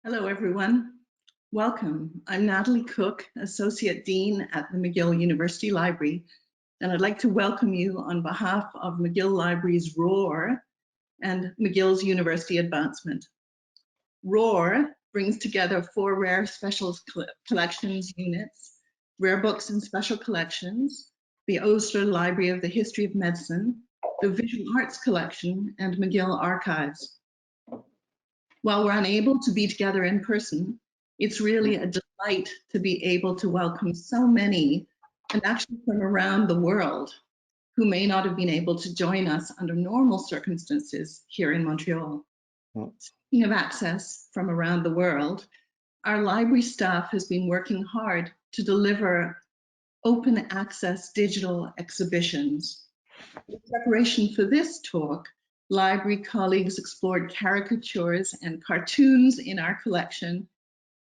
Hello, everyone. Welcome. I'm Natalie Cook, Associate Dean at the McGill University Library, and I'd like to welcome you on behalf of McGill Library's ROAR and McGill's University Advancement. ROAR brings together 4 rare special collections units, rare books and special collections, the Osler Library of the History of Medicine, the Visual Arts Collection, and McGill Archives. While we're unable to be together in person, it's really a delight to be able to welcome so many, and actually from around the world, who may not have been able to join us under normal circumstances here in Montreal. Speaking of access from around the world, our library staff has been working hard to deliver open access digital exhibitions. In preparation for this talk, library colleagues explored caricatures and cartoons in our collection,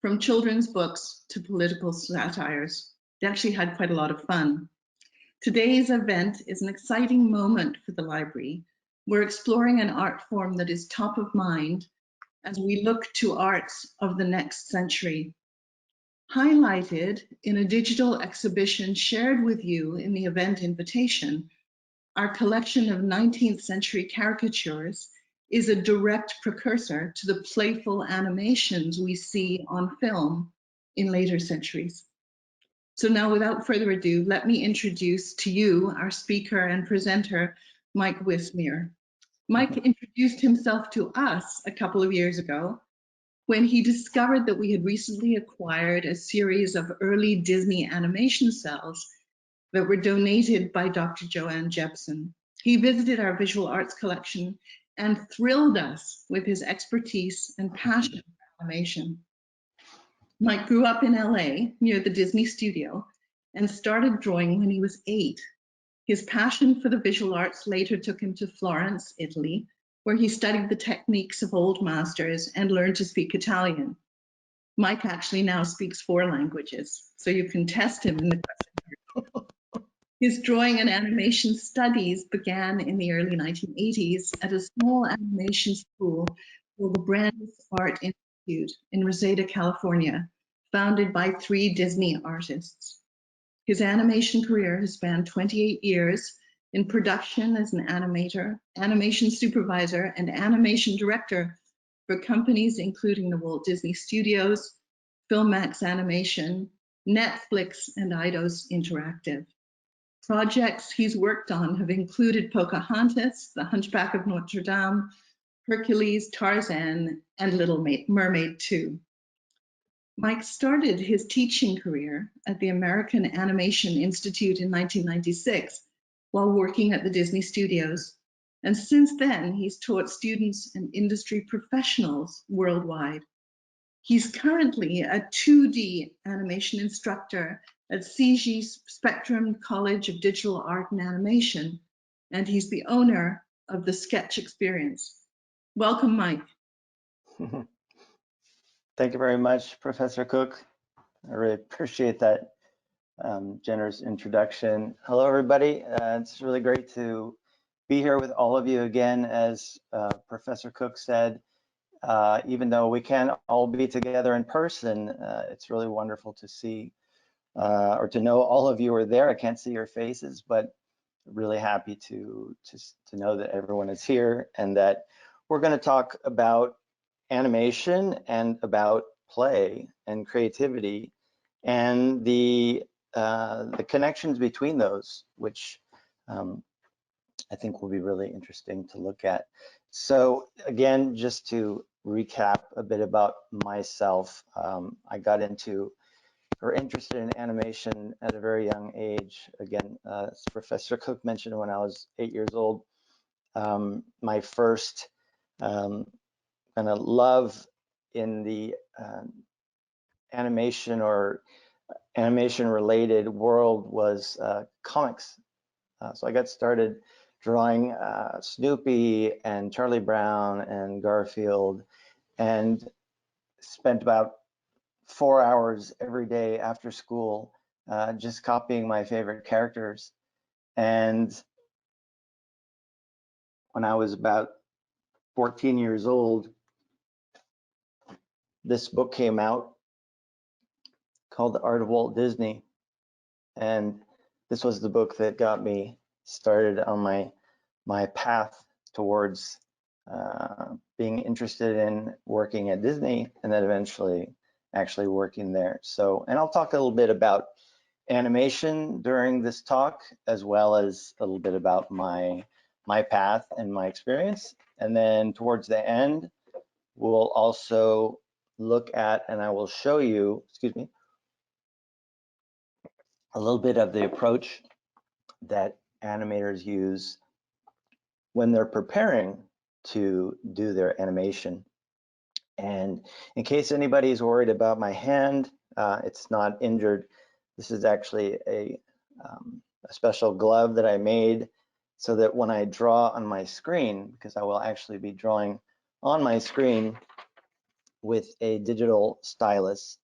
from children's books to political satires. They actually had quite a lot of fun. Today's event is an exciting moment for the library. We're exploring an art form that is top of mind as we look to arts of the next century. Highlighted in a digital exhibition shared with you in the event invitation, our collection of 19th century caricatures is a direct precursor to the playful animations we see on film in later centuries. So now, without further ado, let me introduce to you our speaker and presenter, Mike Wiesmeier. Mike introduced himself to us a couple of years ago when he discovered that we had recently acquired a series of early Disney animation cells that were donated by Dr. Joanne Jepson. He visited our visual arts collection and thrilled us with his expertise and passion for animation. Mike grew up in LA near the Disney studio and started drawing when he was 8. His passion for the visual arts later took him to Florence, Italy, where he studied the techniques of old masters and learned to speak Italian. Mike actually now speaks 4 languages, so you can test him in the question. His drawing and animation studies began in the early 1980s at a small animation school called the Brandeis Art Institute in Reseda, California, founded by 3 Disney artists. His animation career has spanned 28 years in production as an animator, animation supervisor, and animation director for companies including the Walt Disney Studios, Filmax Animation, Netflix, and Eidos Interactive. Projects he's worked on have included Pocahontas, The Hunchback of Notre Dame, Hercules, Tarzan, and Little Mermaid 2. Mike started his teaching career at the American Animation Institute in 1996 while working at the Disney Studios. And since then, he's taught students and industry professionals worldwide. He's currently a 2D animation instructor at CG Spectrum College of Digital Art and Animation, and he's the owner of the thesketchEXPERIENCE. Welcome, Mike. Thank you very much, Professor Cook. I really appreciate that generous introduction. Hello, everybody. It's really great to be here with all of you again. As Professor Cook said, even though we can't all be together in person, it's really wonderful to see or to know all of you are there. I can't see your faces, but really happy to know that everyone is here and that we're going to talk about animation and about play and creativity and the connections between those, which I think will be really interesting to look at. So again, just to recap a bit about myself, I got into or interested in animation at a very young age. Again, as Professor Cook mentioned, when I was 8 years old, my first kind of love in the animation or animation related world was comics. So I got started drawing Snoopy and Charlie Brown and Garfield, and spent about 4 hours every day after school just copying my favorite characters. And when I was about 14 years old, this book came out called The Art of Walt Disney. And this was the book that got me started on my path towards being interested in working at Disney, and then eventually actually working there. So, and I'll talk a little bit about animation during this talk, as well as a little bit about my path and my experience. And then towards the end, we'll also look at, and I will show you, excuse me, a little bit of the approach that animators use when they're preparing to do their animation. And in case anybody is worried about my hand, it's not injured. This is actually a special glove that I made so that when I draw on my screen, because I will actually be drawing on my screen with a digital stylus,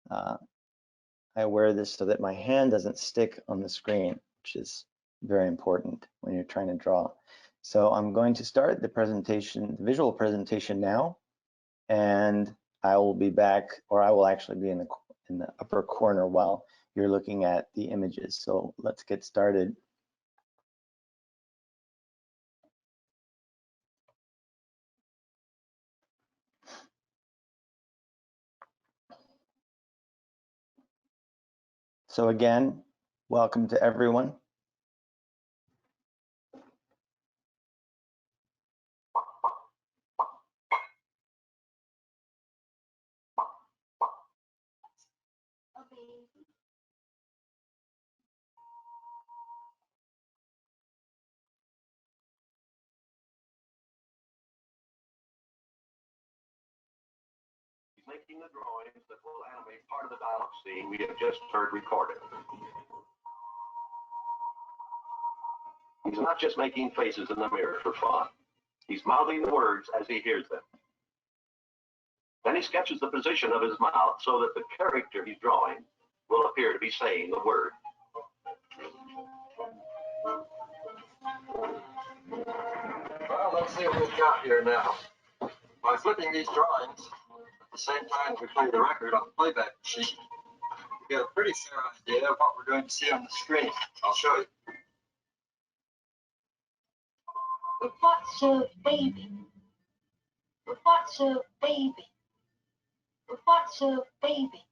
I wear this so that my hand doesn't stick on the screen, which is very important when you're trying to draw. So I'm going to start the presentation, the visual presentation now, and I will be back, or I will actually be in the upper corner while you're looking at the images. So let's get started. So again, welcome to everyone. Making the drawings that will animate part of the dialogue scene we have just heard recorded. He's not just making faces in the mirror for fun. He's mouthing the words as he hears them. Then he sketches the position of his mouth so that the character he's drawing will appear to be saying the word. Well, let's see what we've got here now. By flipping these drawings, at the same time we play the record on the playback machine, we get a pretty fair idea of what we're going to see on the screen. I'll show you. But what's a baby? But what's a baby? But what's a baby?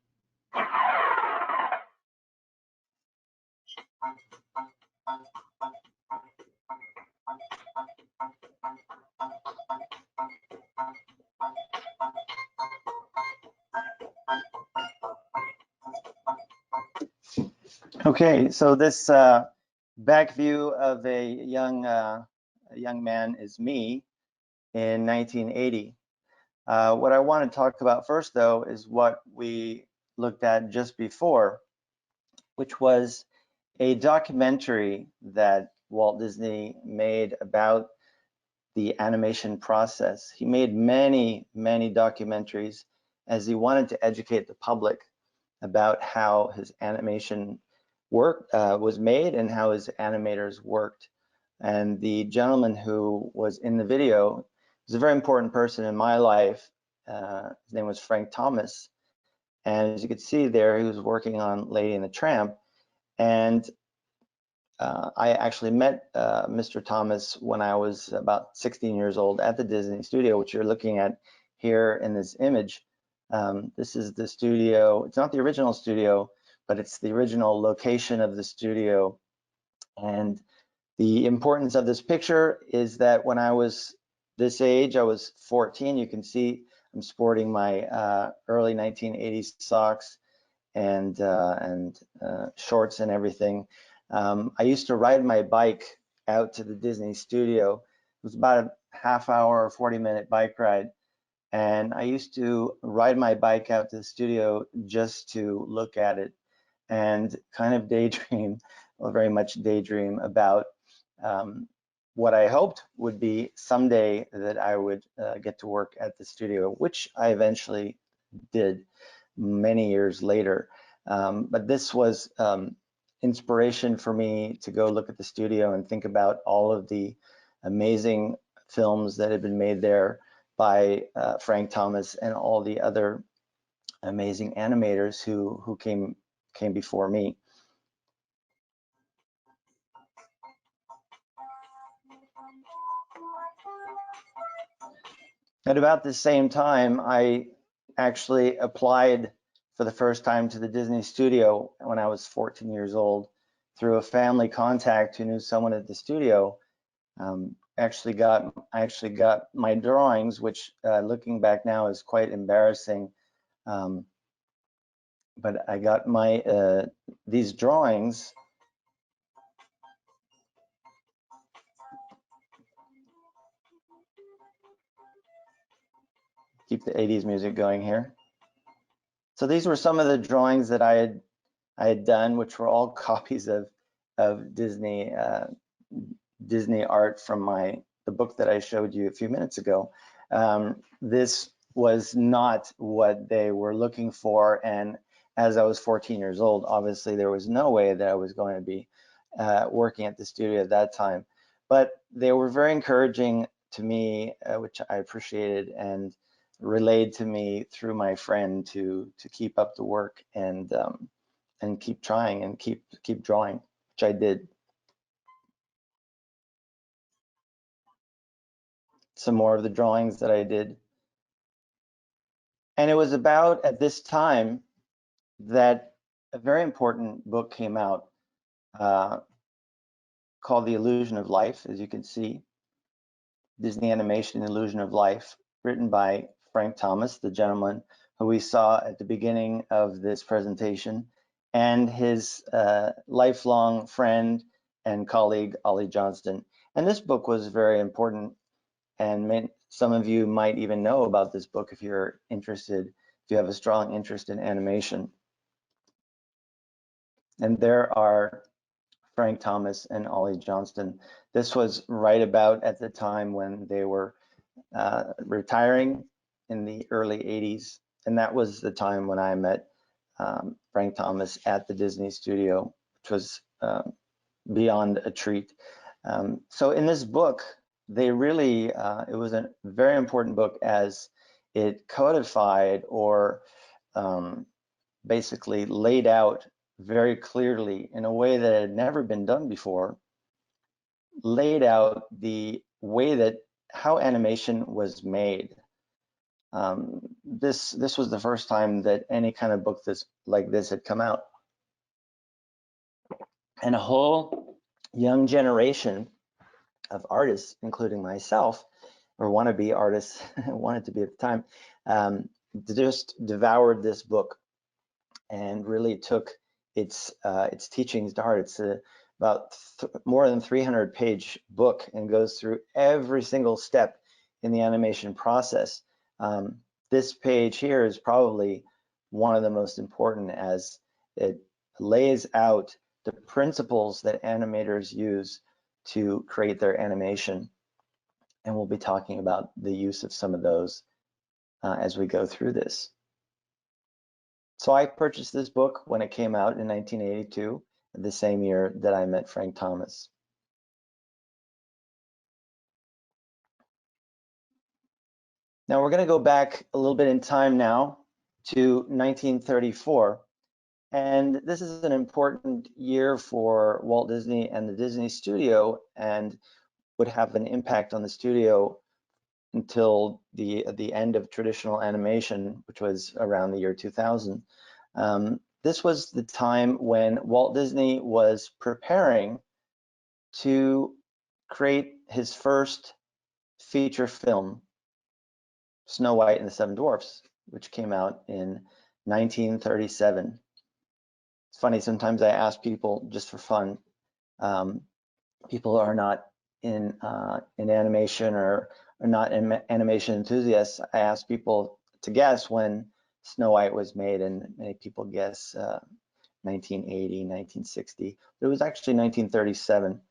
Okay, so this back view of a young man is me in 1980. What I want to talk about first, though, is what we looked at just before, which was a documentary that Walt Disney made about the animation process. He made many, many documentaries as he wanted to educate the public about how his animation work was made and how his animators worked. And the gentleman who was in the video was a very important person in my life. His name was Frank Thomas. And as you can see there, he was working on Lady and the Tramp. And I actually met Mr. Thomas when I was about 16 years old at the Disney studio, which you're looking at here in this image. This is the studio. It's not the original studio, but it's the original location of the studio. And the importance of this picture is that when I was this age, I was 14. You can see I'm sporting my early 1980s socks and shorts and everything. I used to ride my bike out to the Disney studio. It was about a half hour or 40-minute bike ride. And I used to ride my bike out to the studio just to look at it and kind of daydream, well, very much daydream about what I hoped would be someday that I would get to work at the studio, which I eventually did many years later. But this was inspiration for me to go look at the studio and think about all of the amazing films that had been made there by Frank Thomas and all the other amazing animators who came before me. At about the same time, I actually applied for the first time to the Disney studio when I was 14 years old through a family contact who knew someone at the studio. I actually got my drawings, which looking back now is quite embarrassing. But I got my these drawings. Keep the 80s music going here. So these were some of the drawings that I had done, which were all copies of Disney Disney art from the book that I showed you a few minutes ago. This was not what they were looking for, and as I was 14 years old, obviously there was no way that I was going to be working at the studio at that time. But they were very encouraging to me, which I appreciated, and relayed to me through my friend to keep up the work and keep trying and keep drawing, which I did. Some more of the drawings that I did. And it was about at this time that a very important book came out called The Illusion of Life, as you can see. Disney Animation, Illusion of Life, written by Frank Thomas, the gentleman who we saw at the beginning of this presentation, and his lifelong friend and colleague, Ollie Johnston. And this book was very important, and some of you might even know about this book if you're interested, if you have a strong interest in animation. And there are Frank Thomas and Ollie Johnston. This was right about at the time when they were retiring in the early 80s. And that was the time when I met Frank Thomas at the Disney studio, which was beyond a treat. So in this book, they really, it was a very important book as it codified or basically laid out very clearly in a way that had never been done before, laid out the way that how animation was made. This was the first time that any kind of book like this had come out. And a whole young generation of artists, including myself, or wannabe artists, wanted to be at the time, just devoured this book and really took its teachings to heart. It's about more than 300-page book and goes through every single step in the animation process. This page here is probably one of the most important, as it lays out the principles that animators use to create their animation. And we'll be talking about the use of some of those as we go through this. So I purchased this book when it came out in 1982, the same year that I met Frank Thomas. Now we're going to go back a little bit in time now to 1934. And this is an important year for Walt Disney and the Disney studio, and would have an impact on the studio until the end of traditional animation, which was around the year 2000. This was the time when Walt Disney was preparing to create his first feature film, Snow White and the Seven Dwarfs, which came out in 1937. It's funny, sometimes I ask people just for fun, people are not in animation or not animation enthusiasts. I ask people to guess when Snow White was made, and many people guess 1980, 1960, but it was actually 1937.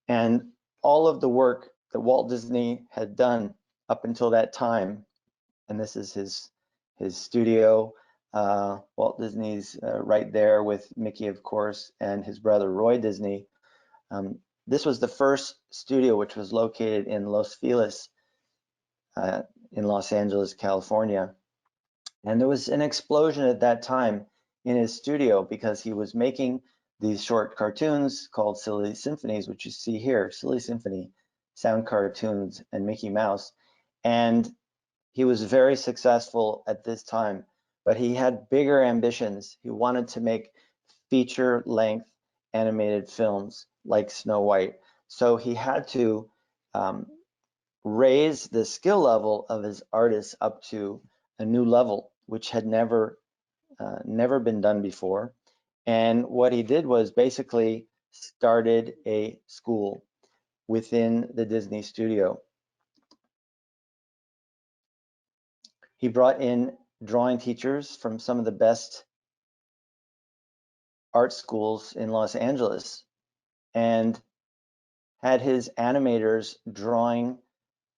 And all of the work that Walt Disney had done up until that time, and this is his studio, Walt Disney's right there with Mickey, of course, and his brother Roy Disney. This was the first studio which was located in Los Feliz in Los Angeles, California. And there was an explosion at that time in his studio because he was making these short cartoons called Silly Symphonies, which you see here, Silly Symphony, sound cartoons, and Mickey Mouse. And he was very successful at this time, but he had bigger ambitions. He wanted to make feature-length animated films like Snow White. So he had to raise the skill level of his artists up to a new level, which had never been done before. And what he did was basically started a school within the Disney studio. He brought in drawing teachers from some of the best art schools in Los Angeles and had his animators drawing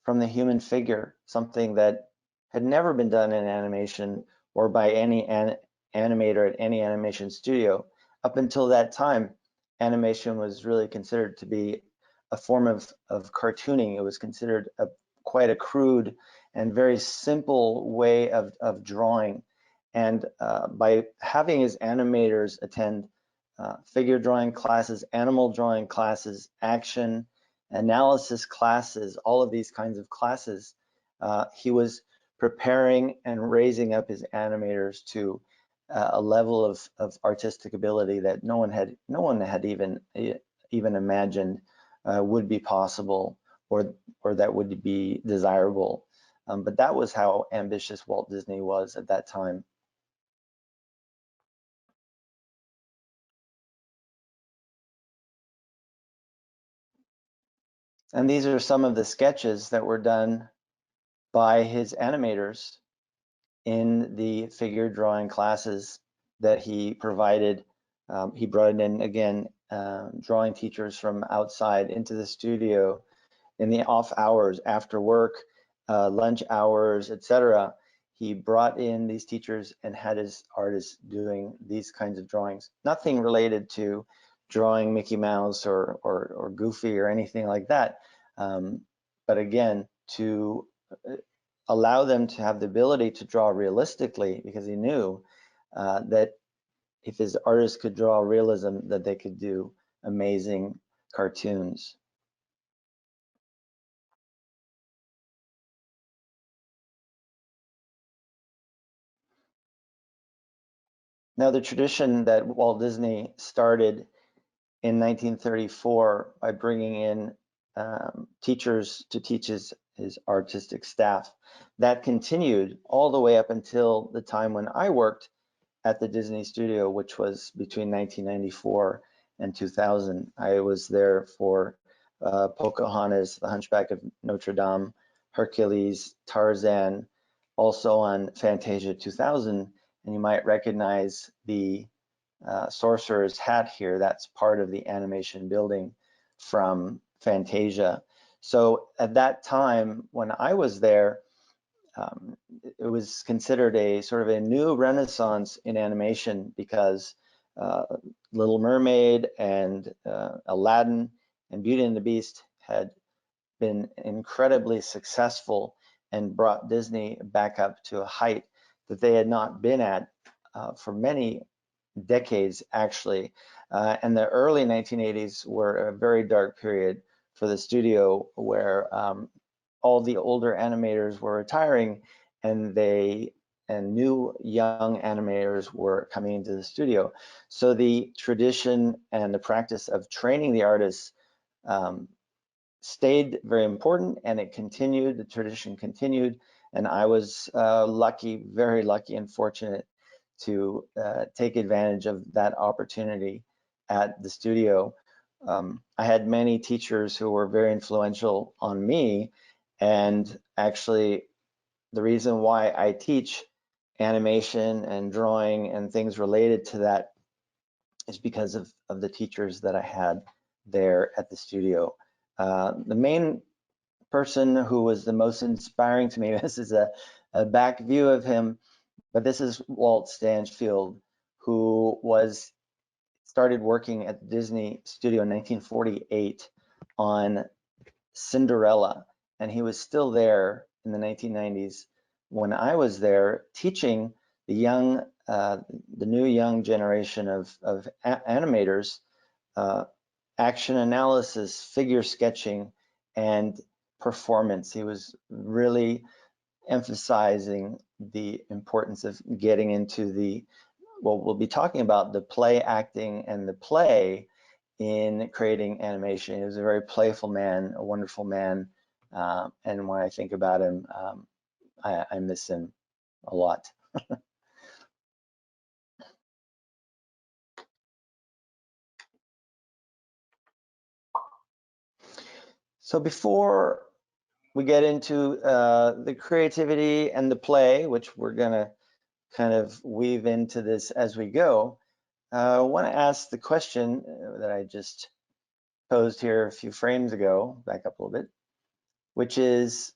from the human figure, something that had never been done in animation or by any animator at any animation studio. Up until that time, animation was really considered to be a form of cartooning. It was considered quite a crude and very simple way of drawing. And by having his animators attend figure drawing classes, animal drawing classes, action, analysis classes, all of these kinds of classes, he was preparing and raising up his animators to a level of artistic ability that no one had even imagined would be possible or that would be desirable. But that was how ambitious Walt Disney was at that time. And these are some of the sketches that were done by his animators in the figure drawing classes that he provided. He brought in, again, drawing teachers from outside into the studio in the off hours, after work, lunch hours, etc. He brought in these teachers and had his artists doing these kinds of drawings. Nothing related to drawing Mickey Mouse or Goofy or anything like that. But again, to allow them to have the ability to draw realistically, because he knew that if his artists could draw realism, that they could do amazing cartoons. Now, the tradition that Walt Disney started in 1934 by bringing in teachers to teach his artistic staff, that continued all the way up until the time when I worked at the Disney studio, which was between 1994 and 2000. I was there for Pocahontas, The Hunchback of Notre Dame, Hercules, Tarzan, also on Fantasia 2000. And you might recognize the sorcerer's hat here. That's part of the animation building from Fantasia. So at that time, when I was there, it was considered a sort of a new renaissance in animation because Little Mermaid and Aladdin and Beauty and the Beast had been incredibly successful and brought Disney back up to a height that they had not been at for many decades, actually. And the early 1980s were a very dark period for the studio, where all the older animators were retiring and new young animators were coming into the studio. So the tradition and the practice of training the artists stayed very important, and it continued, the tradition continued. And I was lucky, very lucky and fortunate to take advantage of that opportunity at the studio. I had many teachers who were very influential on me, and actually the reason why I teach animation and drawing and things related to that is because of the teachers that I had there at the studio. The main person who was the most inspiring to me, this is a back view of him, but this is Walt Stansfield, who started working at the Disney studio in 1948 on Cinderella, and he was still there in the 1990s when I was there teaching the new young generation of animators action analysis, figure sketching, and performance. He was really emphasizing the importance of getting into the, well, we'll be talking about the play acting and the play in creating animation. He was a very playful man, a wonderful man, and when I think about him, I miss him a lot. So before we get into the creativity and the play, which we're gonna kind of weave into this as we go, I want to ask the question that I just posed here a few frames ago, back up a little bit, which is,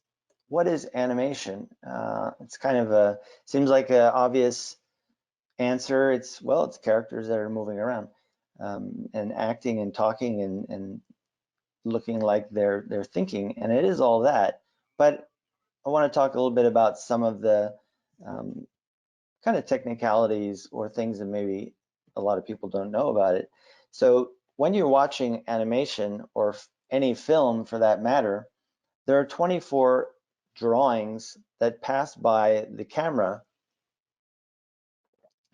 what is animation? It's kind of seems like an obvious answer. It's, well, it's characters that are moving around and acting and talking and looking like they're thinking, and it is all that. But I want to talk a little bit about some of the kind of technicalities or things that maybe a lot of people don't know about it. So when you're watching animation or any film for that matter, there are 24 drawings that pass by the camera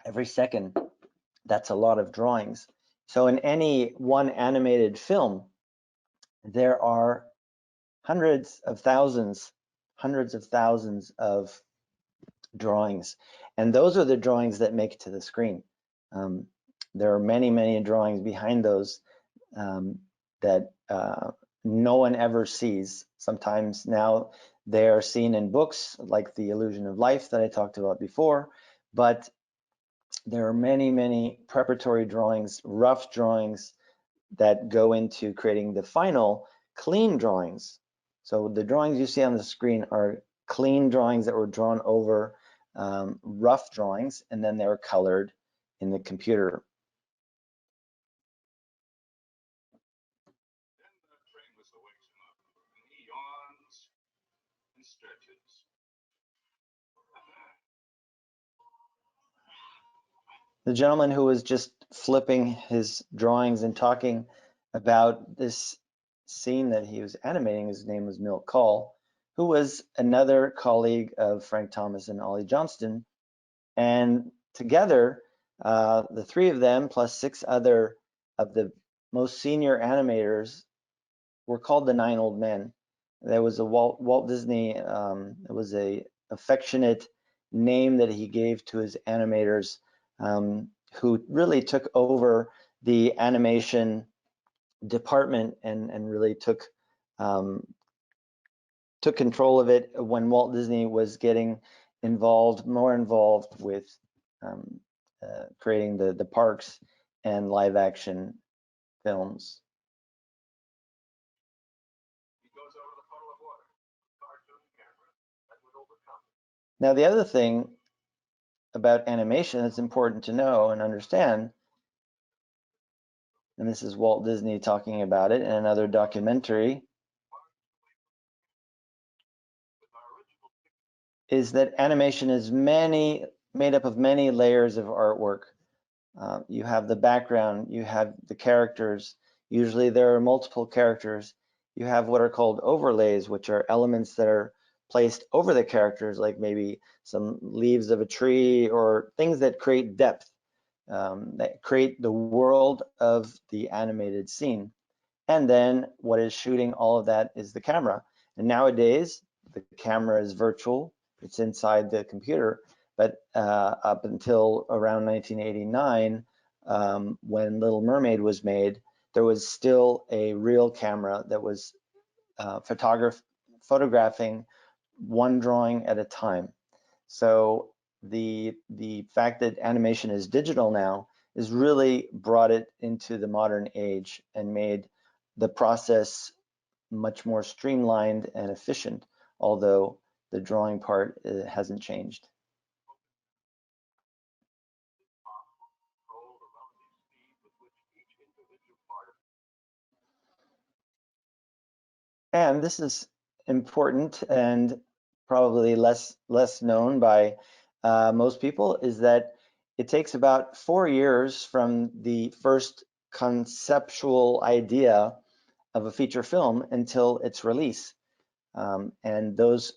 every second. That's a lot of drawings. So in any one animated film, there are hundreds of thousands of drawings. And those are the drawings that make it to the screen. There are many drawings behind those that no one ever sees. Sometimes now they are seen in books like The Illusion of Life that I talked about before, but there are many preparatory drawings, rough drawings that go into creating the final clean drawings. So the drawings you see on the screen are clean drawings that were drawn over rough drawings, and then they were colored in the computer. Then the train whistle wakes him up, and he yawns and stretches. The gentleman who was just flipping his drawings and talking about this scene that he was animating, his name was Milt Kahl, who was another colleague of Frank Thomas and Ollie Johnston. And together, the three of them plus 6 other of the most senior animators were called the 9 Old Men. There was a Walt Disney, it was a affectionate name that he gave to his animators, who really took over the animation department and really took control of it when Walt Disney was getting more involved with creating the parks and live action films. He goes over the puddle of water, cartoon camera, that would overcome. Now, the other thing about animation that's important to know and understand, and this is Walt Disney talking about it in another documentary, is that animation is made up of many layers of artwork. You have the background, you have the characters. Usually there are multiple characters. You have what are called overlays, which are elements that are placed over the characters, like maybe some leaves of a tree or things that create depth, that create the world of the animated scene. And then what is shooting all of that is the camera. And nowadays, the camera is virtual. It's inside the computer. But up until around 1989, when Little Mermaid was made, there was still a real camera that was photographing one drawing at a time. So the fact that animation is digital now has really brought it into the modern age and made the process much more streamlined and efficient, although the drawing part hasn't changed. And this is important and probably less known by most people, is that it takes about 4 years from the first conceptual idea of a feature film until its release. And those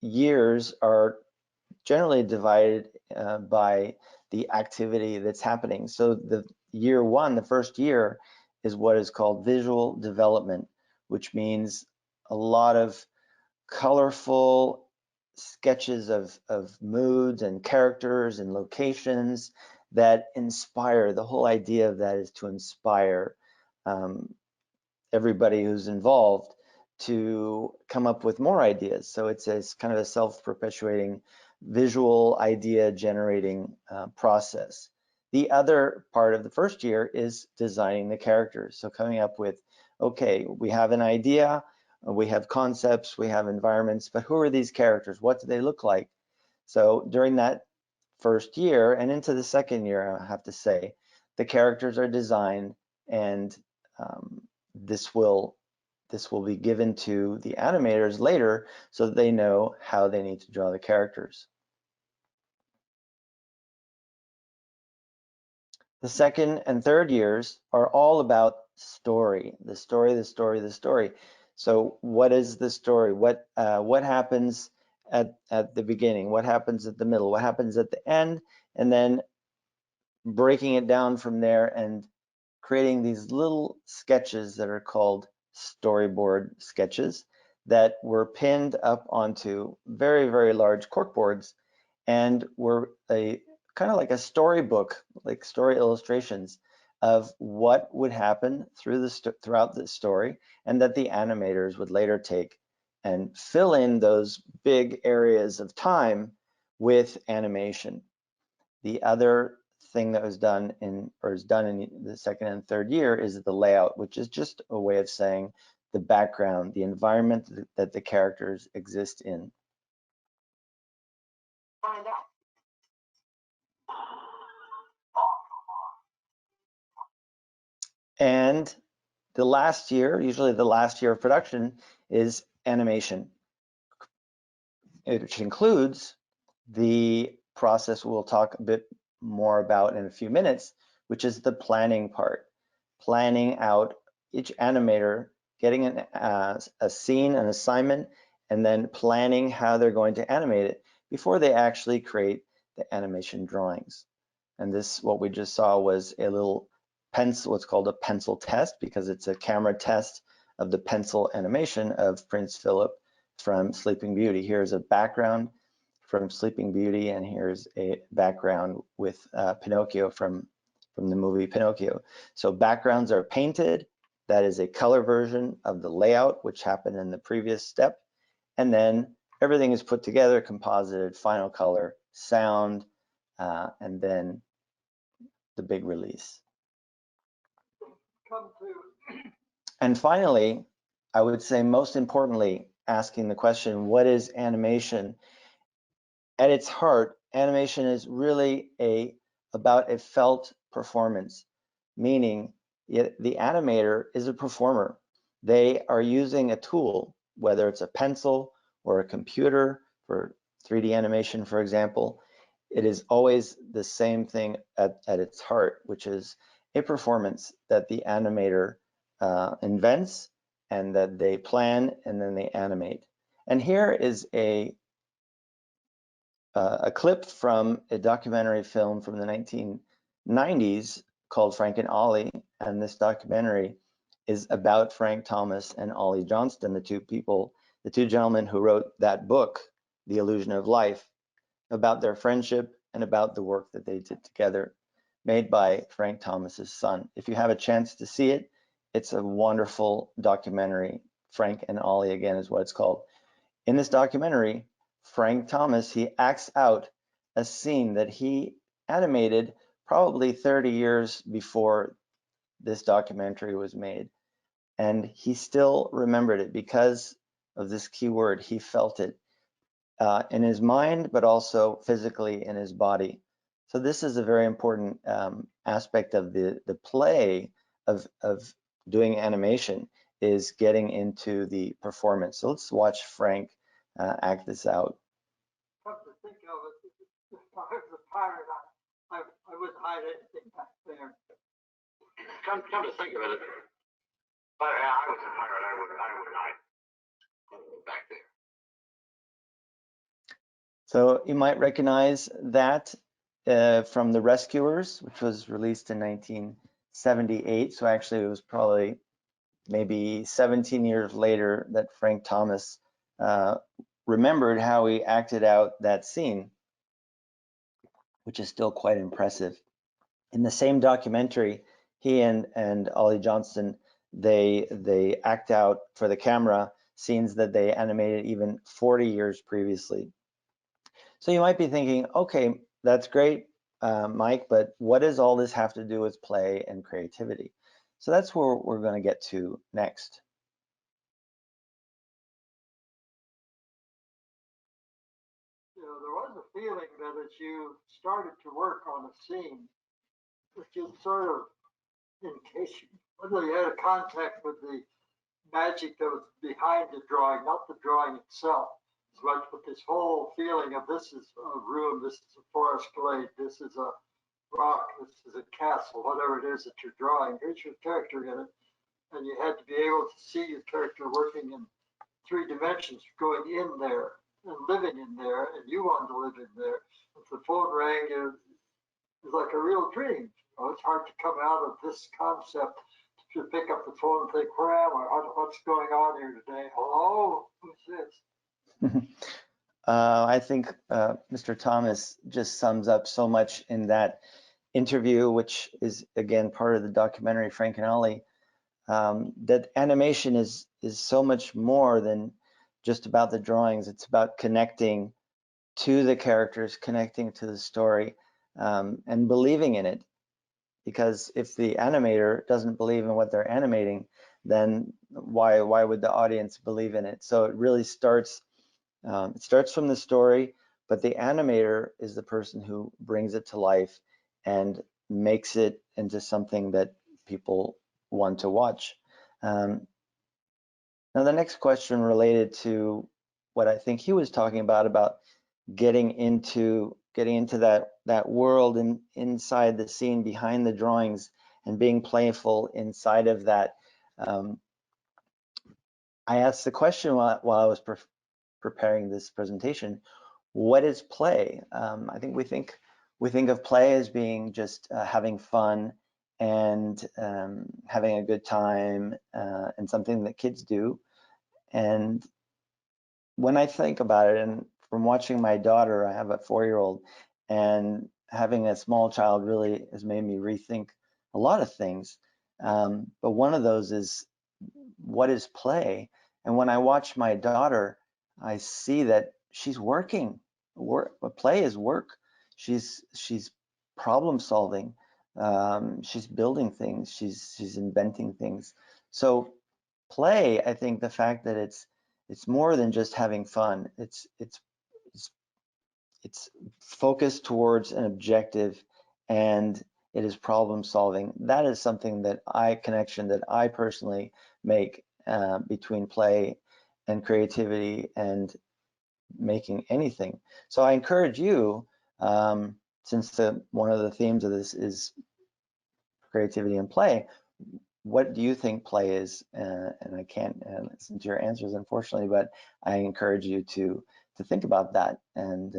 years are generally divided by the activity that's happening. So the year one, the first year, is what is called visual development, which means a lot of colorful sketches of moods and characters and locations that inspire. The whole idea of that is to inspire everybody who's involved to come up with more ideas. So it's kind of a self-perpetuating visual idea generating process. The other part of the first year is designing the characters. So coming up with, okay, we have an idea, we have concepts, we have environments, but who are these characters? What do they look like? So during that first year and into the second year, I have to say, the characters are designed, and this will be given to the animators later so that they know how they need to draw the characters. The second and third years are all about story, the story, the story, the story. So what is the story? What happens at the beginning? What happens at the middle? What happens at the end? And then breaking it down from there and creating these little sketches that are called storyboard sketches that were pinned up onto very, very large corkboards and were a kind of like a storybook, like story illustrations of what would happen throughout the story, and that the animators would later take and fill in those big areas of time with animation. The other thing that was done in the second and third year is the layout, which is just a way of saying the background, the environment that the characters exist in. Find out. And the last year, usually the last year of production, is animation, which includes the process we'll talk a bit more about in a few minutes, which is the planning part. Planning out each animator, getting a scene, an assignment, and then planning how they're going to animate it before they actually create the animation drawings. And this, what we just saw, was a little pencil, what's called a pencil test, because it's a camera test of the pencil animation of Prince Philip from Sleeping Beauty. Here's a background from Sleeping Beauty, and here's a background with Pinocchio from the movie Pinocchio. So backgrounds are painted. That is a color version of the layout, which happened in the previous step. And then everything is put together, composited, final color, sound, and then the big release. And finally, I would say most importantly, asking the question, what is animation? At its heart, animation is really about a felt performance, meaning the animator is a performer. They are using a tool, whether it's a pencil or a computer for 3D animation, for example. It is always the same thing at its heart, which is a performance that the animator invents and that they plan and then they animate. And here is a clip from a documentary film from the 1990s called Frank and Ollie, and this documentary is about Frank Thomas and Ollie Johnston, the two gentlemen who wrote that book, The Illusion of Life, about their friendship and about the work that they did together, made by Frank Thomas's son. If you have a chance to see it, it's a wonderful documentary. Frank and Ollie, again, is what it's called. In this documentary, Frank Thomas, he acts out a scene that he animated probably 30 years before this documentary was made. And he still remembered it because of this key word. He felt it in his mind, but also physically in his body. So this is a very important aspect of the play of doing animation, is getting into the performance. So let's watch Frank act this out. Come to think of it, if I was a pirate, I wouldn't hide anything back there. Come to think of it, if I was a pirate, I wouldn't hide back there. So you might recognize that from The Rescuers, which was released in 1978. So actually it was probably maybe 17 years later that Frank Thomas remembered how he acted out that scene, which is still quite impressive. In the same documentary, he and Ollie Johnston, they act out for the camera scenes that they animated even 40 years previously. So you might be thinking, okay, that's great, Mike, but what does all this have to do with play and creativity? So that's where we're going to get to next. You know, there was a feeling that as you started to work on a scene, that you sort of, in case whether you had a contact with the magic that was behind the drawing, not the drawing itself, as much, but this whole feeling of this is a room, this is a forest glade, this is a rock, this is a castle, whatever it is that you're drawing. Here's your character in it, and you had to be able to see your character working in 3 dimensions, going in there and living in there, and you wanted to live in there. If the phone rang, it was like a real dream. It's hard to come out of this concept to pick up the phone and think, where am I? What's going on here today? Hello? Who's this? I think Mr. Thomas just sums up so much in that interview, which is again part of the documentary Frank and Ollie, that animation is so much more than just about the drawings. It's about connecting to the characters, connecting to the story, and believing in it. Because if the animator doesn't believe in what they're animating, then why would the audience believe in it? So it really starts from the story, but the animator is the person who brings it to life and makes it into something that people want to watch. Now the next question related to what I think he was talking about getting into that world and inside the scene, behind the drawings, and being playful inside of that. I asked the question while I was preparing this presentation, what is play? I think we think of play as being just having fun and having a good time and something that kids do. And when I think about it, and from watching my daughter, I have a 4-year-old, and having a small child really has made me rethink a lot of things. But one of those is, what is play? And when I watch my daughter, I see that she's working. Play is work. She's problem solving. She's building things. She's inventing things. So play, I think the fact that it's more than just having fun. It's focused towards an objective, and it is problem solving. That is something that connection that I personally make between play and creativity and making anything. So I encourage you, since one of the themes of this is creativity and play, what do you think play is? And I can't listen to your answers, unfortunately, but I encourage you to think about that and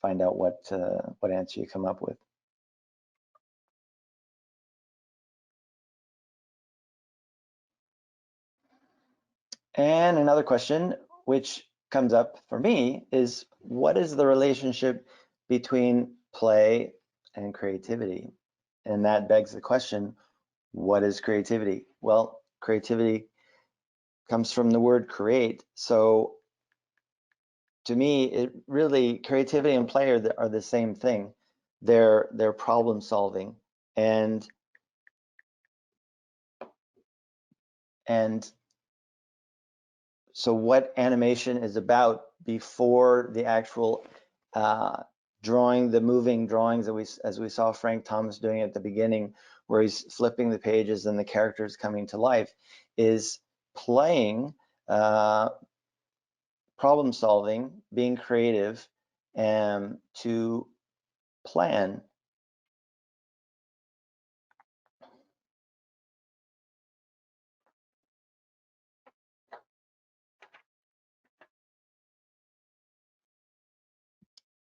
find out what answer you come up with. And another question which comes up for me is, what is the relationship between play and creativity? And that begs the question, what is creativity? Well, creativity comes from the word create. So to me, creativity and play are the same thing. They're problem solving, and so what animation is about before the actual drawing, the moving drawings as we saw Frank Thomas doing at the beginning, where he's flipping the pages and the characters coming to life, is playing problem solving, being creative, and to plan.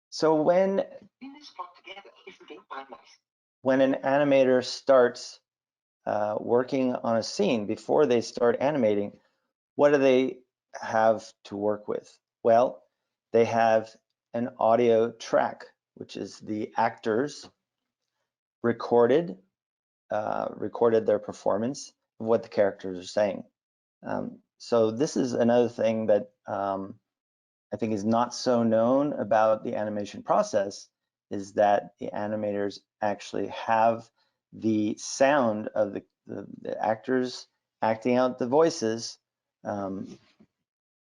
So when an animator starts working on a scene, before they start animating, what do they have to work with? Well, they have an audio track, which is the actors recorded their performance of what the characters are saying. So this is another thing that I think is not so known about the animation process, is that the animators actually have the sound of the actors acting out the voices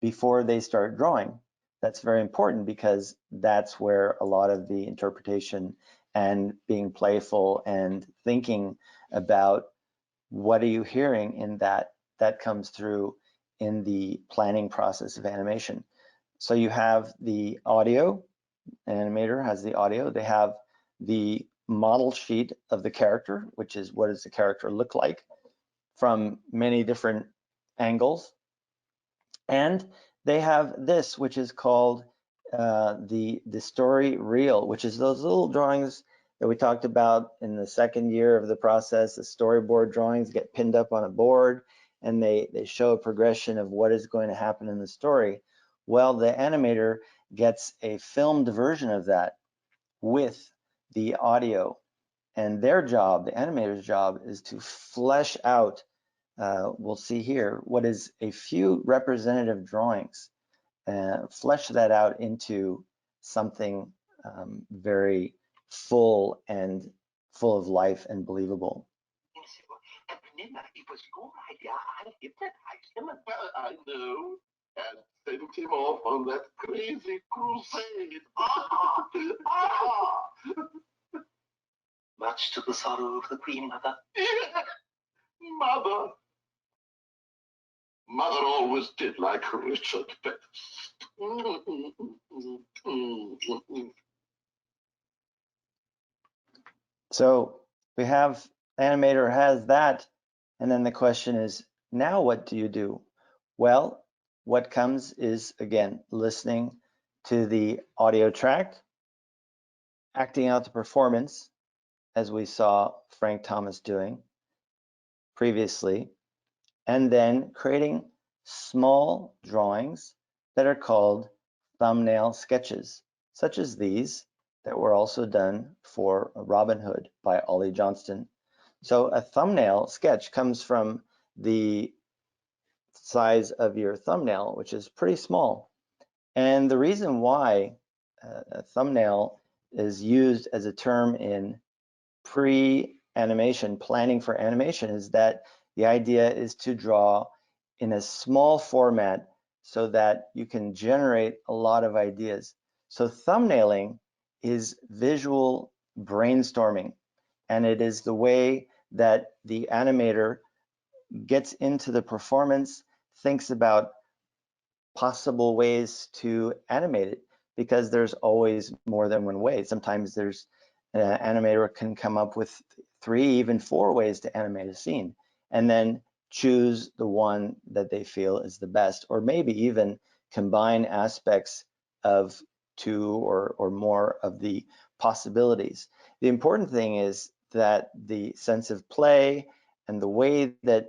before they start drawing. That's very important because that's where a lot of the interpretation and being playful and thinking about what are you hearing in that comes through in the planning process of animation. So you have the audio, an animator has the audio, they have the model sheet of the character, which is what does the character look like from many different angles. And they have this, which is called the story reel, which is those little drawings that we talked about in the second year of the process. The storyboard drawings get pinned up on a board, and they show a progression of what is going to happen in the story. Well, the animator gets a filmed version of that with the audio, and their job, the animator's job, is to flesh out, we'll see here, what is a few representative drawings, flesh that out into something very full and full of life and believable. It was your idea. I hypnotized him. Well, I know. And sent him off on that crazy crusade. Much to the sorrow of the Queen Mother. Mother always did like Richard best. So we have, animator has that, and then the question is, now what do you do? Well, what comes is, again, listening to the audio track, acting out the performance, as we saw Frank Thomas doing previously, and then creating small drawings that are called thumbnail sketches, such as these that were also done for Robin Hood by Ollie Johnston. So a thumbnail sketch comes from the size of your thumbnail, which is pretty small. And the reason why a thumbnail is used as a term in pre-animation, planning for animation, is that the idea is to draw in a small format so that you can generate a lot of ideas. So thumbnailing is visual brainstorming, and it is the way that the animator gets into the performance, thinks about possible ways to animate it, because there's always more than one way. Sometimes there's an animator can come up with 3, even 4 ways to animate a scene, and then choose the one that they feel is the best, or maybe even combine aspects of 2 or more of the possibilities. The important thing is that the sense of play and the way that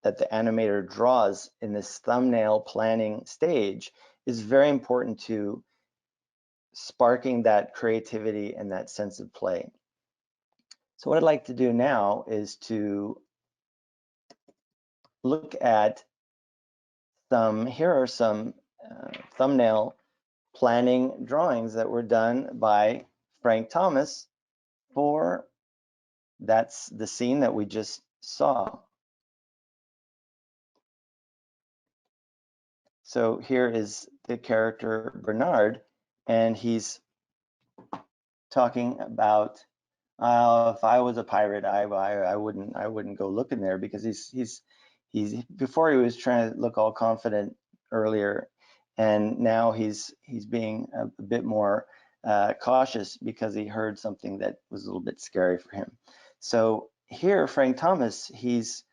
that the animator draws in this thumbnail planning stage is very important to sparking that creativity and that sense of play. So what I'd like to do now is to look at here are some thumbnail planning drawings that were done by Frank Thomas for that's the scene that we just saw. So here is the character Bernard, and he's talking about if I was a pirate, I wouldn't go looking there, because he's before he was trying to look all confident earlier, and now he's being a bit more cautious because he heard something that was a little bit scary for him. So here, Frank Thomas, he's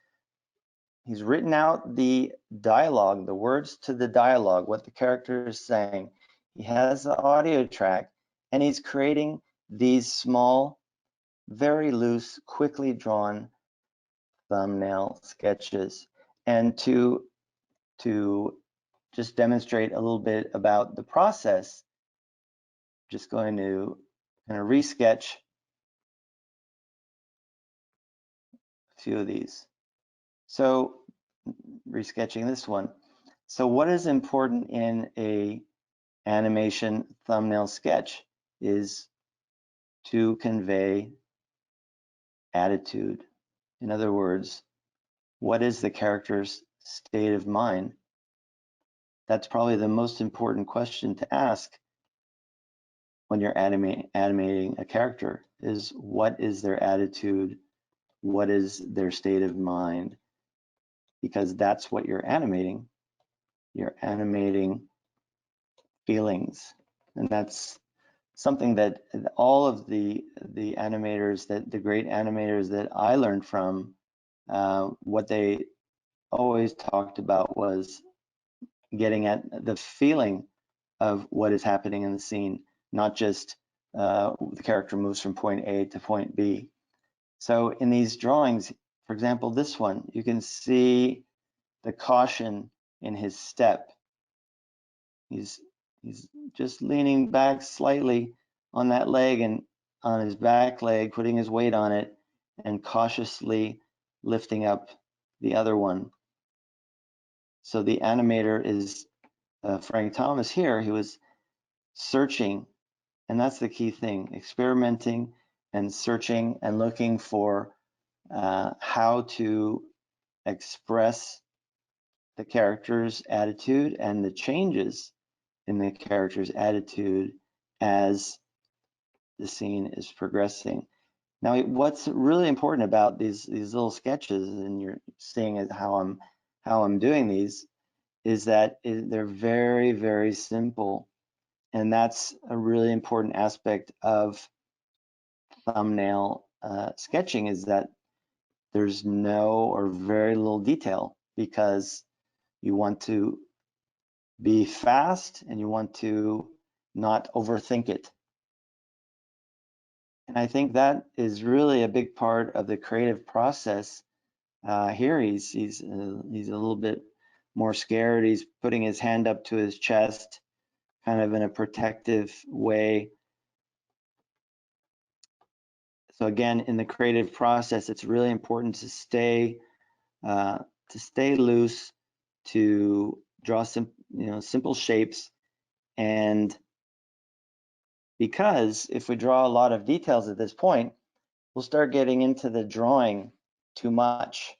written out the dialogue, the words to the dialogue, what the character is saying. He has the audio track, and he's creating these small, very loose, quickly drawn thumbnail sketches. And to just demonstrate a little bit about the process, just going to kind of resketch a few of these. So resketching this one. So what is important in a animation thumbnail sketch is to convey attitude. In other words, what is the character's state of mind? That's probably the most important question to ask when you're animating a character, is what is their attitude? What is their state of mind? Because that's what you're animating. You're animating feelings. And that's something that all of the animators, the great animators that I learned from, what they always talked about was getting at the feeling of what is happening in the scene, not just the character moves from point A to point B. So in these drawings, for example, this one, you can see the caution in his step. He's just leaning back slightly on that leg and on his back leg, putting his weight on it and cautiously lifting up the other one. So the animator is Frank Thomas here. He was searching, and that's the key thing, experimenting and searching and looking for how to express the character's attitude and the changes in the character's attitude as the scene is progressing. Now, what's really important about these little sketches, and you're seeing how I'm doing these, is that they're very, very simple. And that's a really important aspect of thumbnail sketching, is that there's no or very little detail, because you want to be fast and you want to not overthink it. And I think that is really a big part of the creative process. Here he's a little bit more scared. He's putting his hand up to his chest, kind of in a protective way. So again, in the creative process, it's really important to stay loose, to draw simple shapes, and because if we draw a lot of details at this point, we'll start getting into the drawing too much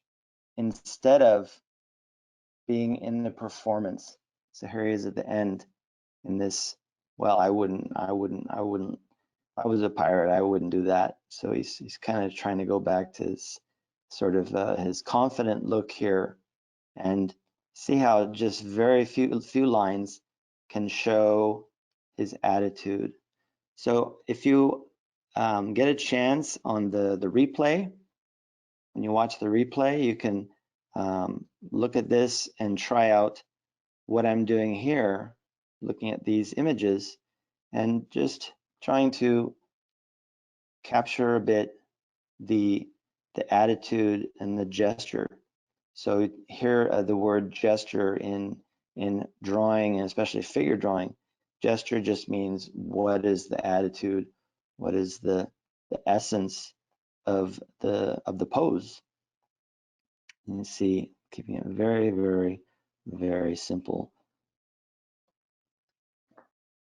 instead of being in the performance. So here he is at the end in this. Well, I wouldn't. If I was a pirate, I wouldn't do that. So he's kind of trying to go back to his sort of his confident look here, and see how just very few lines can show his attitude. So if you get a chance on the replay, when you watch the replay, you can look at this and try out what I'm doing here, looking at these images and just trying to capture a bit the attitude and the gesture. So here the word gesture in drawing, and especially figure drawing, gesture just means what is the attitude, what is the essence of the pose. And you see, keeping it very, very, very simple.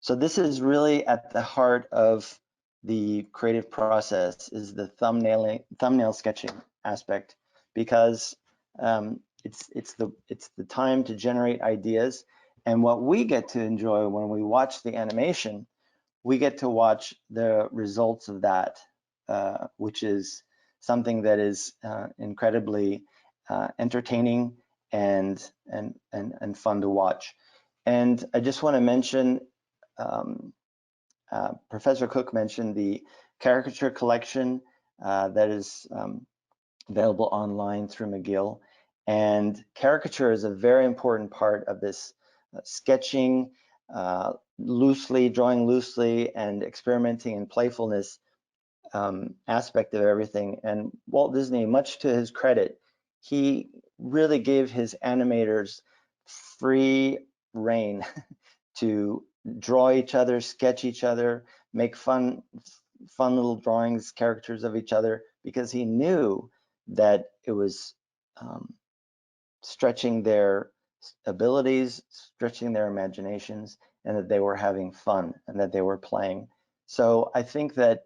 So this is really at the heart of the creative process, is the thumbnail sketching aspect, because it's the time to generate ideas. And what we get to enjoy when we watch the animation, we get to watch the results of that, which is something that is incredibly entertaining and fun to watch. And I just want to mention, Professor Cook mentioned the caricature collection that is available online through McGill. And caricature is a very important part of this sketching loosely, drawing loosely, and experimenting in playfulness aspect of everything. And Walt Disney, much to his credit, he really gave his animators free rein to draw each other, sketch each other, make fun little drawings, caricatures of each other, because he knew that it was stretching their abilities, stretching their imaginations, and that they were having fun and that they were playing. So I think that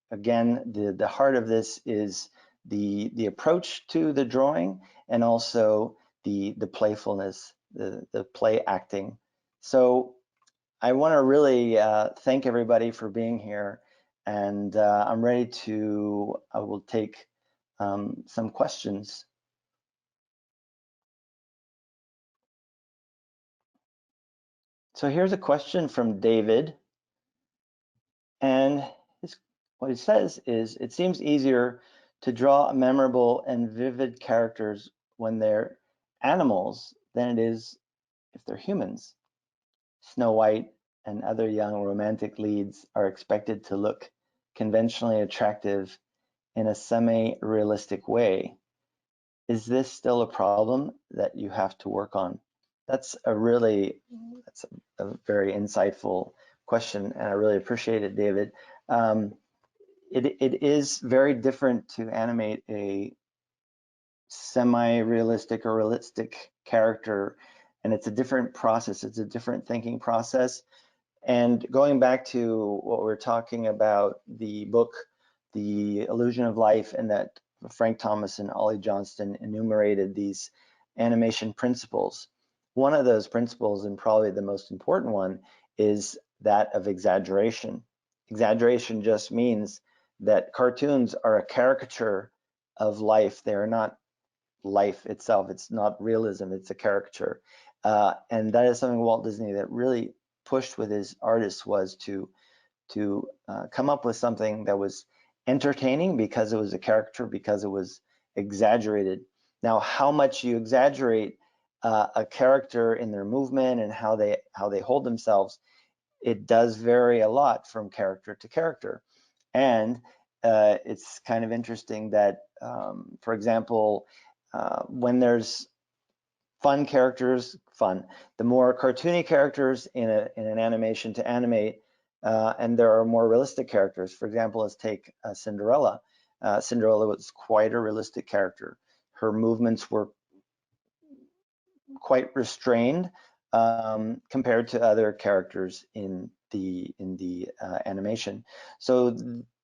again, the heart of this is the approach to the drawing, and also the playfulness, the play acting. So I want to really thank everybody for being here, and I'm ready to, I will take some questions. So here's a question from David, and what he says is, it seems easier to draw memorable and vivid characters when they're animals than it is if they're humans. Snow White and other young romantic leads are expected to look conventionally attractive in a semi-realistic way. Is this still a problem that you have to work on? That's a very insightful question, and I really appreciate it, David. It is very different to animate a semi-realistic or realistic character, and it's a different process. It's a different thinking process. And going back to what we're talking about, the book, The Illusion of Life, and that Frank Thomas and Ollie Johnston enumerated these animation principles. One of those principles, and probably the most important one, is that of exaggeration. Exaggeration just means that cartoons are a caricature of life. They are not life itself. It's not realism, it's a caricature. And that is something Walt Disney that really pushed with his artists, was to come up with something that was entertaining because it was a caricature, because it was exaggerated. Now, how much you exaggerate a character in their movement and how they hold themselves, it does vary a lot from character to character. And it's kind of interesting that, for example, when there's fun characters, the more cartoony characters in an animation to animate, and there are more realistic characters. For example, let's take Cinderella. Cinderella was quite a realistic character. Her movements were quite restrained compared to other characters in the animation. So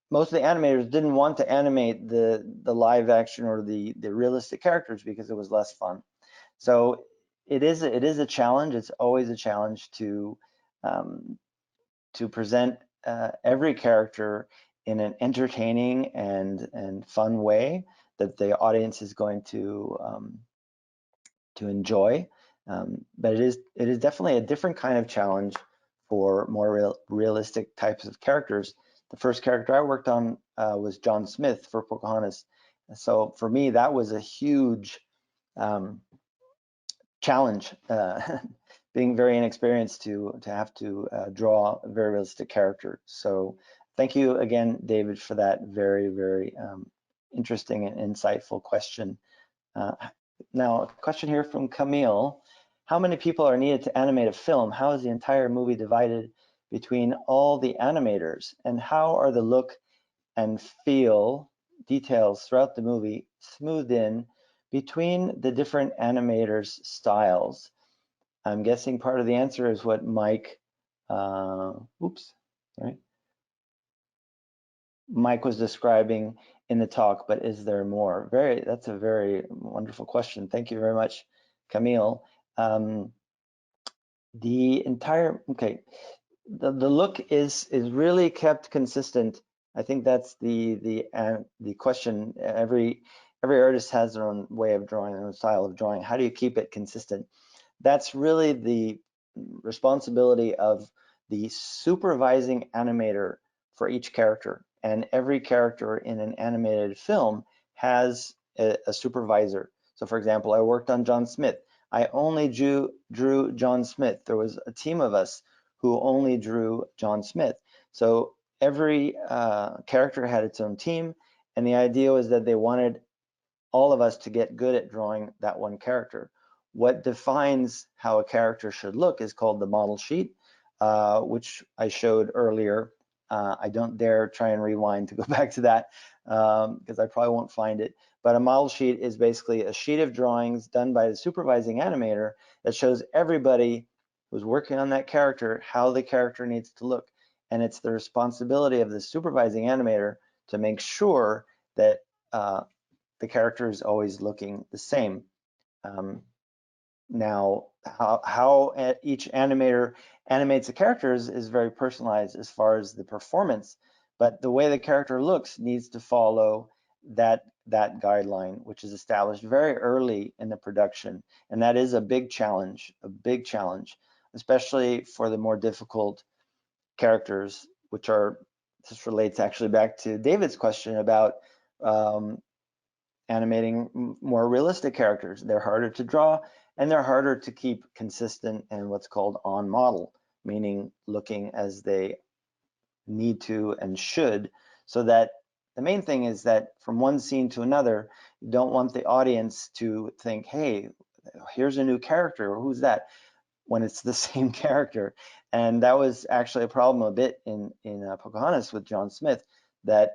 most of the animators didn't want to animate the live action or the realistic characters because it was less fun. So it is a challenge. It's always a challenge to present every character in an entertaining and fun way that the audience is going to enjoy. But it is definitely a different kind of challenge for more realistic types of characters. The first character I worked on was John Smith for Pocahontas. So for me, that was a huge challenge, being very inexperienced to have to draw a very realistic character. So thank you again, David, for that very, very interesting and insightful question. Now, a question here from Camille. How many people are needed to animate a film? How is the entire movie divided between all the animators? And how are the look and feel details throughout the movie smoothed in between the different animators' styles? I'm guessing part of the answer is what Mike, Mike was describing in the talk, but is there more? That's a very wonderful question. Thank you very much, Camille. The look is really kept consistent. I think that's the question. every artist has their own way of drawing, their own style of drawing. How do you keep it consistent? That's really the responsibility of the supervising animator for each character. And every character in an animated film has a supervisor. So for example, I worked on John Smith. I only drew John Smith. There was a team of us who only drew John Smith. So every character had its own team, and the idea was that they wanted all of us to get good at drawing that one character. What defines how a character should look is called the model sheet, which I showed earlier. I don't dare try and rewind to go back to that because I probably won't find it. But a model sheet is basically a sheet of drawings done by the supervising animator that shows everybody who's working on that character how the character needs to look. And it's the responsibility of the supervising animator to make sure that the character is always looking the same. Now, how each animator animates the characters is very personalized as far as the performance, but the way the character looks needs to follow that guideline, which is established very early in the production. And that is a big challenge, especially for the more difficult characters, which are, this relates actually back to David's question about animating more realistic characters. They're harder to draw and they're harder to keep consistent and what's called on model, meaning looking as they need to and should, so that the main thing is that from one scene to another, you don't want the audience to think, hey, here's a new character, or who's that, when it's the same character. And that was actually a problem a bit in Pocahontas with John Smith, that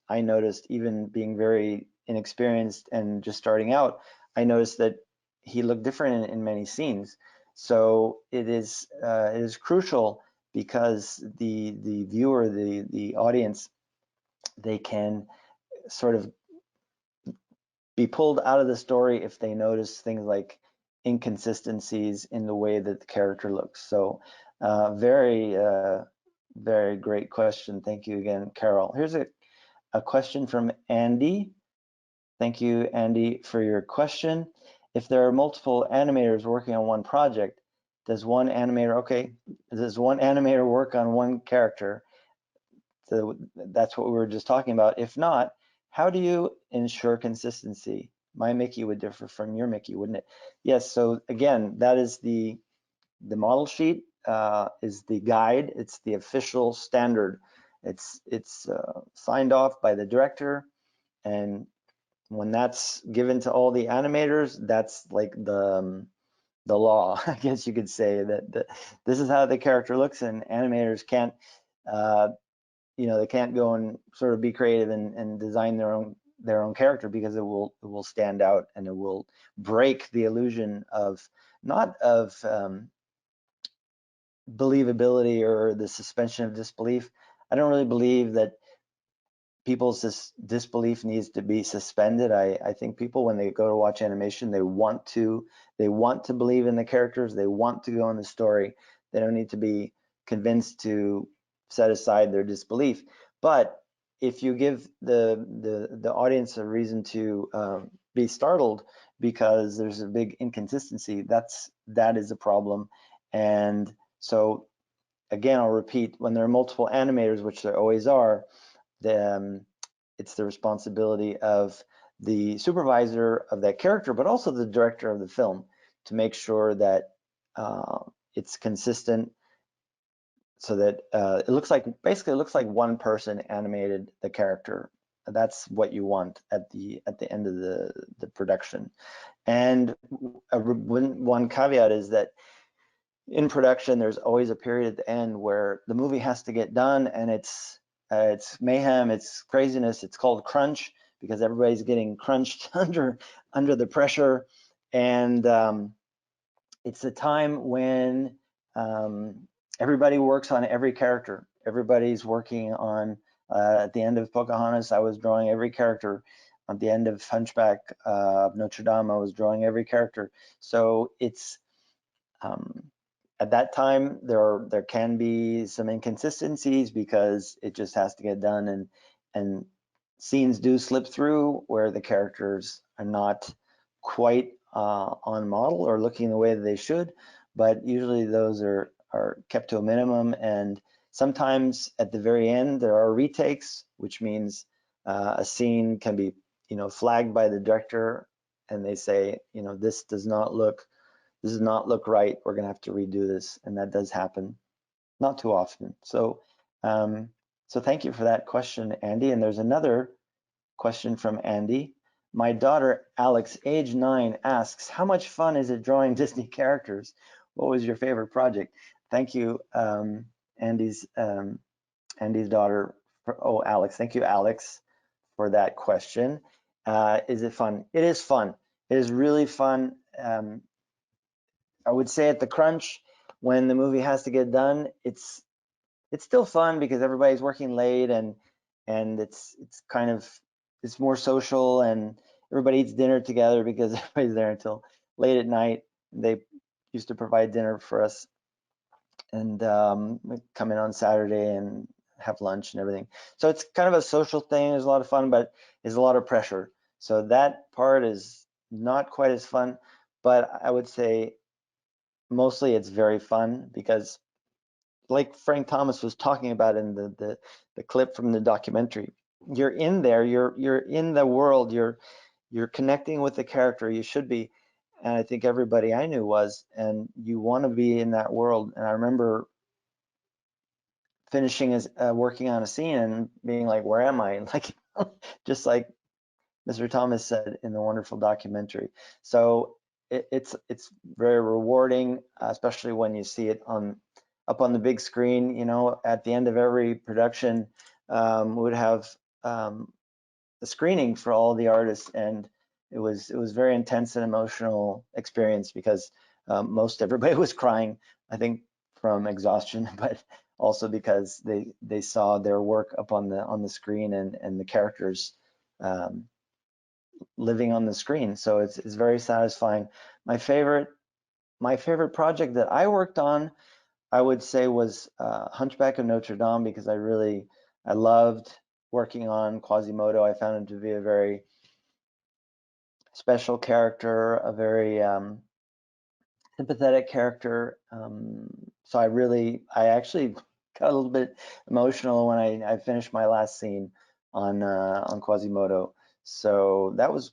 I noticed, even being very inexperienced and just starting out, I noticed that he looked different in many scenes. So it is crucial, because the viewer, the audience, they can sort of be pulled out of the story if they notice things like inconsistencies in the way that the character looks. So very great question. Thank you again, Carol. Here's a question from Andy. Thank you, Andy, for your question. If there are multiple animators working on one project, does one animator work on one character? So that's what we were just talking about. If not, how do you ensure consistency? My Mickey would differ from your Mickey, wouldn't it? Yes, so again, that is the model sheet, is the guide. It's the official standard. It's signed off by the director, and when that's given to all the animators, that's like the law, I guess you could say, that this is how the character looks, and animators can't, they can't go and sort of be creative and design their own character, because it will stand out and it will break the illusion of, not of believability or the suspension of disbelief. I don't really believe that people's disbelief needs to be suspended. I think people, when they go to watch animation, they want to believe in the characters. They want to go in the story. They don't need to be convinced to set aside their disbelief. But if you give the audience a reason to be startled because there's a big inconsistency, that is a problem. And so again, I'll repeat, when there are multiple animators, which there always are, it's the responsibility of the supervisor of that character, but also the director of the film, to make sure that it's consistent, so that it looks like one person animated the character. That's what you want at the end of the production. And one caveat is that in production, there's always a period at the end where the movie has to get done, and it's mayhem, it's craziness. It's called crunch because everybody's getting crunched under the pressure, and it's a time when everybody works on every character. Everybody's working on, at the end of Pocahontas, I was drawing every character. At the end of Hunchback of Notre Dame, I was drawing every character. So it's at that time, there can be some inconsistencies because it just has to get done, and scenes do slip through where the characters are not quite on model or looking the way that they should, but usually those are kept to a minimum. And sometimes at the very end there are retakes, which means a scene can be, you know, flagged by the director, and they say, you know, this does not look right. We're gonna have to redo this, and that does happen, not too often. So, so thank you for that question, Andy. And there's another question from Andy. My daughter, Alex, age 9, asks, how much fun is it drawing Disney characters? What was your favorite project? Thank you, Andy's daughter. Alex, thank you, Alex, for that question. Is it fun? It is fun. It is really fun. I would say at the crunch, when the movie has to get done, it's still fun because everybody's working late, and it's kind of, it's more social, and everybody eats dinner together because everybody's there until late at night. They used to provide dinner for us, and come in on Saturday and have lunch and everything. So it's kind of a social thing. There's a lot of fun, but there's a lot of pressure. So that part is not quite as fun, but I would say mostly it's very fun because, like Frank Thomas was talking about in the clip from the documentary, you're in there, you're in the world, you're connecting with the character. You should be, and I think everybody I knew was, and you want to be in that world. And I remember finishing as working on a scene and being like, where am I? Like, just like Mr. Thomas said in the wonderful documentary. So it's very rewarding, especially when you see it up on the big screen. You know, at the end of every production, we would have a screening for all the artists, and it was very intense and emotional experience because most everybody was crying, I think, from exhaustion, but also because they saw their work up on the screen, and the characters living on the screen. So it's very satisfying. My favorite project that I worked on, I would say, was Hunchback of Notre Dame, because I loved working on Quasimodo. I found him to be a very special character, a very sympathetic character. So I actually got a little bit emotional when I finished my last scene on Quasimodo. So that was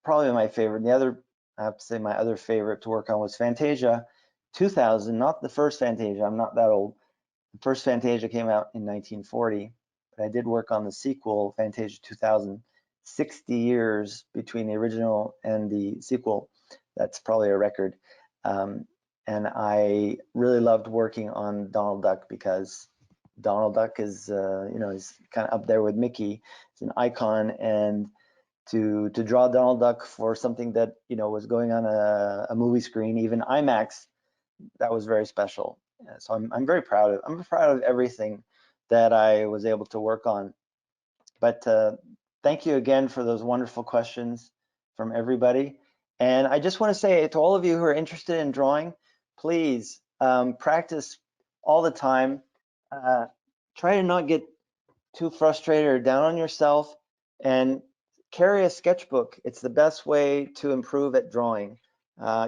probably my favorite. The other, I have to say, my other favorite to work on was Fantasia 2000, not the first Fantasia. I'm not that old. The first Fantasia came out in 1940, but I did work on the sequel, Fantasia 2000. 60 years between the original and the sequel. That's probably a record. And I really loved working on Donald Duck because Donald Duck is, you know, he's kind of up there with Mickey. It's an icon, and to draw Donald Duck for something that, you know, was going on a movie screen, even IMAX, that was very special. So I'm very proud of. I'm proud of everything that I was able to work on. But thank you again for those wonderful questions from everybody. And I just want to say to all of you who are interested in drawing, please practice all the time. Try to not get too frustrated or down on yourself, and carry a sketchbook. It's the best way to improve at drawing.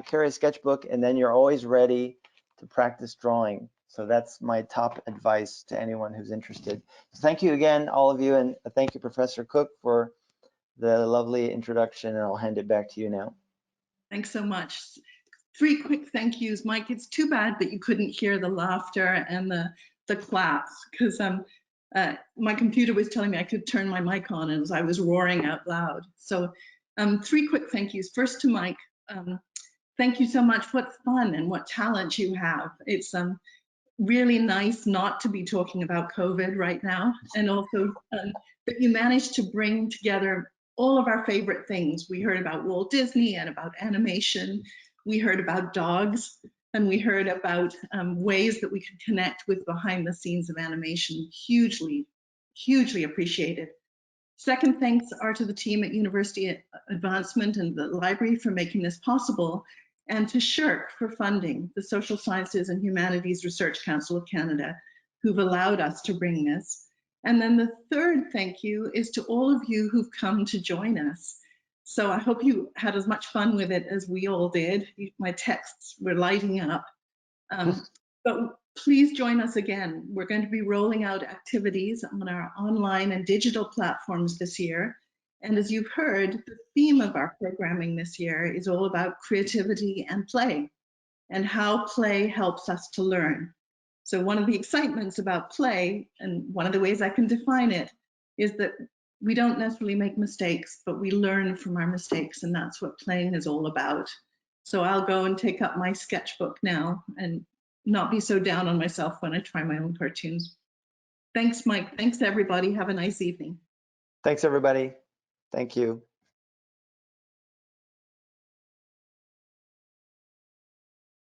Carry a sketchbook, and then you're always ready to practice drawing. So that's my top advice to anyone who's interested. So thank you again, all of you, and thank you, Professor Cook, for the lovely introduction, and I'll hand it back to you now. Thanks so much. 3 quick thank yous, Mike. It's too bad that you couldn't hear the laughter and the claps, because my computer was telling me I could turn my mic on as I was roaring out loud. So 3 quick thank yous. First to Mike. Thank you so much. What fun and what talent you have. It's really nice not to be talking about COVID right now, and also that you managed to bring together all of our favorite things. We heard about Walt Disney and about animation. We heard about dogs, and we heard about ways that we could connect with behind the scenes of animation. Hugely, hugely appreciated. Second thanks are to the team at University Advancement and the library for making this possible, and to SSHRC for funding, the Social Sciences and Humanities Research Council of Canada, who've allowed us to bring this. And then the third thank you is to all of you who've come to join us. So I hope you had as much fun with it as we all did. My texts were lighting up. But please join us again. We're going to be rolling out activities on our online and digital platforms this year. And as you've heard, the theme of our programming this year is all about creativity and play, and how play helps us to learn. So one of the excitements about play, and one of the ways I can define it, is that we don't necessarily make mistakes, but we learn from our mistakes, and that's what playing is all about. So I'll go and take up my sketchbook now and not be so down on myself when I try my own cartoons. Thanks, Mike. Thanks, everybody. Have a nice evening. Thanks, everybody. Thank you.